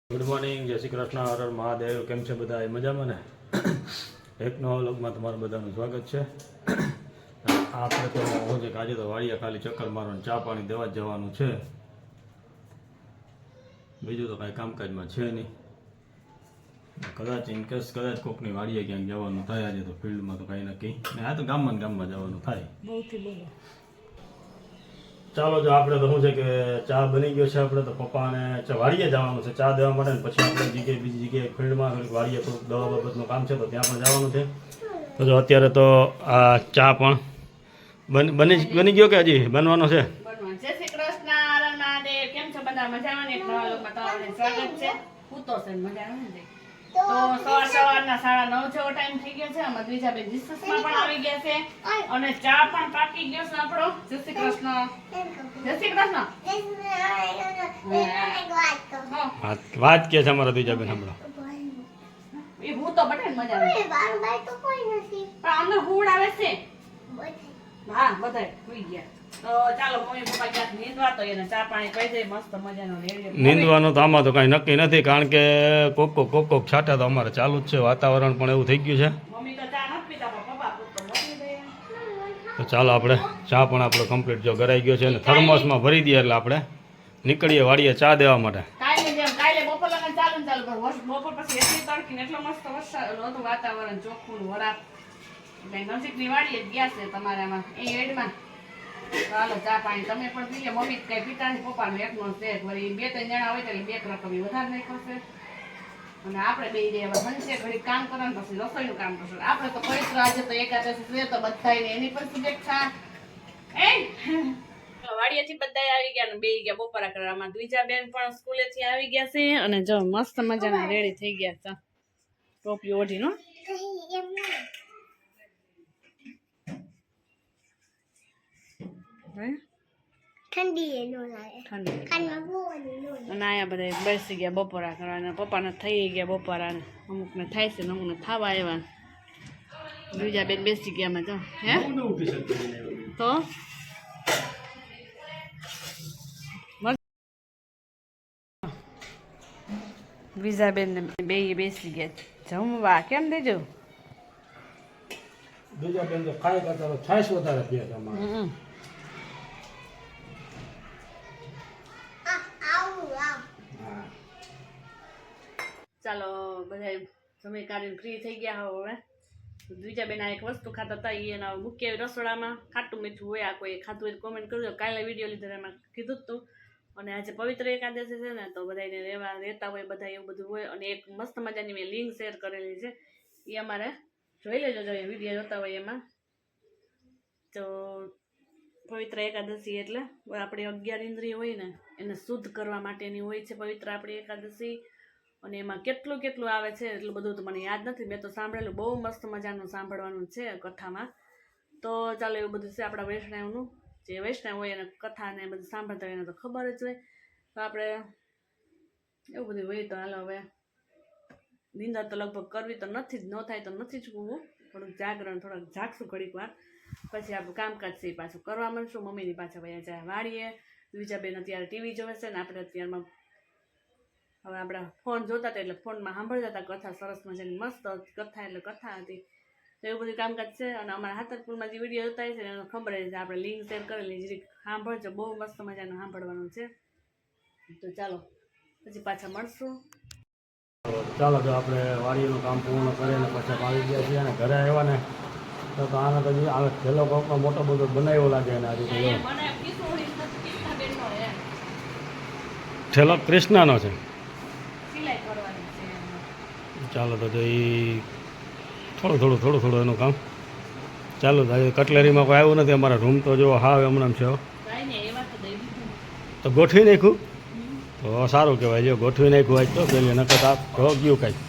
Good morning, જય શ્રી કૃષ્ણ, હર હર મહાદેવ. કેમ છે બધા? મજામાં ને? એક નવા વ્લોગમાં તમારું બધાનું સ્વાગત છે. આપણે તો હું છે કે આજે તો વાડિયા ખાલી ચક્કર મારવાનું, ચા પાણી દેવા જ જવાનું છે. બીજું તો કાંઈ કામકાજમાં છે નહીં. કદાચ ઇનકેસ કદાચ કોકની વાડીએ ક્યાંક જવાનું થાય આજે તો ફિલ્ડમાં તો કાંઈ નક્કી ને. આ તો ગામમાં જવાનું થાય. ચાલો, જો આપણે તો શું છે કે ચા બની ગયો છે. આપણે તો પપ્પાને વાડીએ જવાનું છે ચા દેવા માટે, પછી આપણે જગ્યાએ બીજી જગ્યાએ ફિલ્ડમાં વાડીએ થોડુંક દવા બાબતનું કામ છે તો ત્યાં પણ જવાનું છે. તો જો અત્યારે તો આ ચા પણ બની ગયો કે હજી બનવાનો છે? જય શ્રી કૃષ્ણ, હર મહાદેવ. કેમ છો બધા? મજામાં ને? એક નવા લોકમાં તમારું સ્વાગત છે. હું તો છે મજામાં ને. તો સવારના 9:30 જેવો ટાઈમ થઈ ગયો છે. અમે બીજા બે જીસસમાં પણ આવી ગયા છે અને ચા પણ પાકી ગયો છે આપણો. જય શ્રી કૃષ્ણ. જય શ્રી કૃષ્ણ. વાત કે છે અમારા બીજા બેન હમણાં. એ હું તો બટન મજામાં. પણ અંદર હુડ આવે છે. હા, બધાય સુઈ ગયા. તો ચાલો, મમ્મી પપ્પા ક્યાંક નીંદવા તો એને ચા પાણી કહી દે. મસ્ત મજાનો રેડિયો નીંદવાનું તો આમાં તો કાંઈ નક્કી નથી, કારણ કે કોક છાંટા તો અમારે ચાલુ જ છે. વાતાવરણ પણ એવું થઈ ગયું છે. મમ્મી તો ચા નથી પીતા, પણ પપ્પા પૂરતો મોકલી દે. તો ચાલો, આપણે ચા પણ આપણો કમ્પ્લીટ જો ગરાઈ ગયો છે અને થર્મોસમાં ભરી દઈએ એટલે આપણે નીકળીએ વાડીએ ચા દેવા માટે. કાલે બપોર લગન ચાલુ પણ બપોર પછી એટલી તડકી ને એટલો મસ્ત વરસાદ હતું, વાતાવરણ ચોખ્ખું વરાપ. એટલે નજીકની વાડીએ જ ગયા છે તમારામાં એ એડમાં. ચાલો, ચા પાણી તમે પણ પી લે. મમ્મી કઈ પિતા ની પપ્પાનું એકનો છે. વળી 2-3 જણા હોય એટલે 2 રકમ વધારે નહીં ખર્ચે. અને આપણે બે જે બનશે ઘડી કામ કરવાનું, પછી રસોઈનું કામ કરશું. આપણે તો પવિત્ર આજે તો એકાદશી છે તો બધાને એની પણ શુભેચ્છા. વાડિયાથી બધા આવી ગયા ને બે ગયા બપોરા કરવામાં. બીજા બેન પણ સ્કૂલેથી આવી ગયા છે અને જો મસ્ત મજાના રેડી થઈ ગયા છે. ટોપી ઓઢીનો ઠંડી અને આયા બધા બેસી ગયા બપોરા કરવાના. પપ્પાને થઈ ગયા બપોરા ને અમુકને થાય છે ને અમુકને ખાવા આવ્યા. બીજા બેન બેસી ગયા માં જો. હે તો બીજા બેન બે બેસી ગયા જમવા. કેમ દેજો? બીજા બેન તો ખાઈ કરતા છાશ વધારે પીએ છે અમારે. ચાલો, બધા સમય કાઢીને ફ્રી થઈ ગયા હવે. બીજા બેન એક વસ્તુ ખાતા હતા એના મૂકીએ રસોડામાં. ખાટું મીઠું હોય આ કોઈ ખાતું હોય તો કોમેન્ટ કરજો. કાલે વિડીયો લીધો એમાં કીધું જ તું. અને આજે પવિત્ર એકાદશી છે ને તો બધાને રહેતા હોય બધા એવું બધું હોય. અને એક મસ્ત મજાની મેં લિંક શેર કરેલી છે, એ અમારે જોઈ લેજો જો વિડીયો જોતા હોય એમાં. તો પવિત્ર એકાદશી એટલે આપણી 11 ઇન્દ્રિય હોય ને એને શુદ્ધ કરવા માટેની હોય છે પવિત્ર આપણી એકાદશી. અને એમાં કેટલું આવે છે એટલું બધું તો મને યાદ નથી. મેં તો સાંભળેલું, બહુ મસ્ત મજાનું સાંભળવાનું છે કથામાં. તો ચાલો, એવું બધું છે આપણા વૈષ્ણવનું. જે વૈષ્ણવ હોય એને કથાને બધું સાંભળતા હોય એને તો ખબર જ હોય. તો આપણે એવું બધું હોય. તો હાલો, હવે નિંદર તો લગભગ કરવી તો નથી જ, ન થાય તો નથી જ કરવું. થોડુંક જાગરણ, થોડાક જાગશું ઘડીક વાર, પછી આપણું કામકાજ છે પાછું કરવા માંડશું. મમ્મીની પાછળ વયા જાય વાળીએ. બીજા બેન અત્યારે ટીવી જોવે છે ને આપણે અત્યારમાં હવે આપણા ફોન જોતા હતા એટલે ફોનમાં સાંભળતા હતા કથા. સરસ મજાની મસ્ત કથા એટલે કથા હતી. તો એવું બધું કામકાજ છે. અને અમારા હાથરપુરમાં જે વિડીયો જોતા છે ને એને ખબર છે, આપણે લિંક શેર કરેલી જરીક સાંભળજો. બહુ મસ્ત મજાનું સાંભળવાનું છે. તો ચાલો, પછી પાછા મળશું. ચાલો, જો આપણે વાડીનું કામ પૂર્ણ કરીને પછી આવી ગયા છીએ અને ઘરે આવ્યા ને તો આને તો આવે છેલ્લો કોકનો મોટો બધો બનાવ્યો લાગે. અને આજે છેલ્લો કૃષ્ણનો છે. ચાલો, તો જો એ થોડું એનું કામ ચાલુ થાય. કટલેરીમાં કોઈ આવ્યું નથી. અમારા રૂમ તો જો હાવ હમણાં છે. તો ગોઠવી નાખ્યું તો સારું કહેવાય. જો ગોઠવી નાખ્યું હોય તો પેલી નકર આપ ગયું કાંઈ.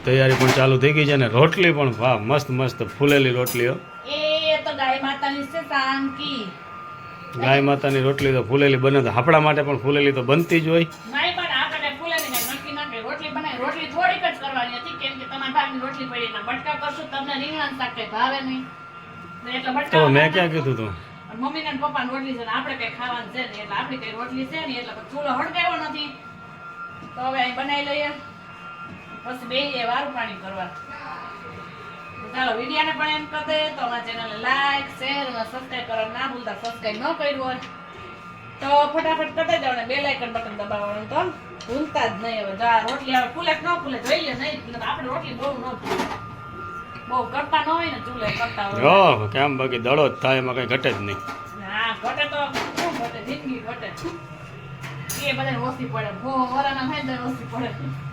તૈયારી પણ ચાલુ થઈ ગઈ છે ને રોટલી પણ વાહ મસ્ત ફૂલેલી રોટલીઓ. ગાય માતાની રોટલી તો ફૂલેલી બને તો આપણા માટે પણ ફૂલેલી તો બનતી જ હોય. તો મેં ક્યાં કીધું તું મમ્મી ને પપ્પા રોટલી છે ને આપણે કઈ ખાવાનું છે ને એટલે આપણી કઈ રોટલી છે ને એટલે ચૂલો હળગાવ્યો નથી. તો હવે અહીં બનાવી લઈએ પછી બેસીએ વારું પાણી કરવા. તો ચાલો વિડીયોને પણ એમ કરી દે તો અમારા ચેનલને લાઈક શેર અને સબસ્ક્રાઈબ કરવાનું ના ભૂલતા. સબસ્ક્રાઈબ ન કર્યું હોય તો ફટાફટ કરી દેજો અને બેલ આઇકન બટન દબાવવાનું તો ભૂલતા જ નહીં. હવે જા રોટલી આવે ફૂલે કે ન ફૂલે જોઈ લે નહીં. આપણે રોટલી બહુ ન ફૂલે, બહુ કરતા ન હોય ને ચૂલે કરતા હોય. જો કેમ બાકી દડો જ થાય એમાં કઈ ઘટે જ નહીં. હા ઘટે તો શું ઘટે, જિંદગી ઘટે. એ બધાને ઓછી પડે, વરાના થાય ને ઓછી પડે.